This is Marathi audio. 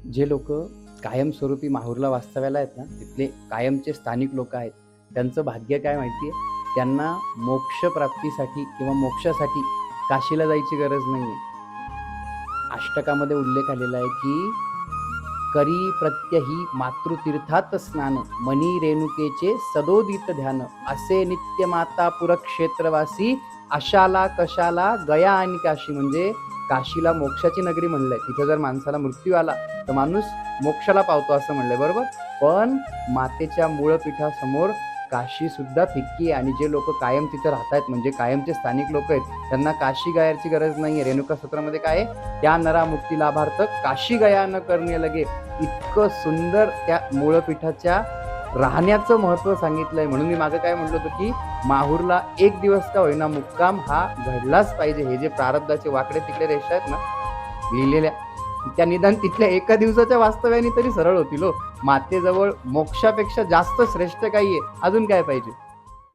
जे लोक कायमस्वरूपी माहूरला वास्तव्याला आहेत ना, तिथले कायमचे स्थानिक लोक आहेत. त्यांचं भाग्य काय माहिती आहे? त्यांना मोक्षप्राप्तीसाठी किंवा मोक्षासाठी काशीला जायची गरज नाही आहे. अष्टकामध्ये उल्लेख आलेला आहे की करी प्रत्यही मातृतीर्थात स्नान, मनी रेणुकेचे सदोदित ध्यान, असे नित्य माता पुरक्षेत्रवासी, अशाला कशाला गया आणि काशी. म्हणजे काशीला मोक्षाची नगरी म्हणलंय. तिथं जर माणसाला मृत्यू आला तर माणूस मोक्षाला पावतो असं म्हणलंय, बरोबर. पण मातेच्या मूळपीठासमोर काशी सुद्धा फिक्की आहे. आणि जे लोक कायम तिथे राहतात, म्हणजे कायमचे स्थानिक लोक आहेत, त्यांना काशी गायची गरज नाहीये. रेणुका सूत्रामध्ये काय आहे? त्या नरा मुक्ती लाभार्थ काशी गया न करणे लगे. इतकं सुंदर त्या मूळपीठाच्या राहण्याचं महत्त्व सांगितलंय. म्हणून मी मागे काय म्हटलं होतं की माहूरला एक दिवस का होईना मुक्काम हा घडलाच पाहिजे. हे जे प्रारब्धाचे वाकडे तिकडे रेषा आहेत ना लिहिलेल्या, त्या निदान तिथल्या एका दिवसाच्या वास्तव्याने तरी सरळ होतील हो. मातेजवळ मोक्षापेक्षा जास्त श्रेष्ठ काही आहे, अजून काय पाहिजे.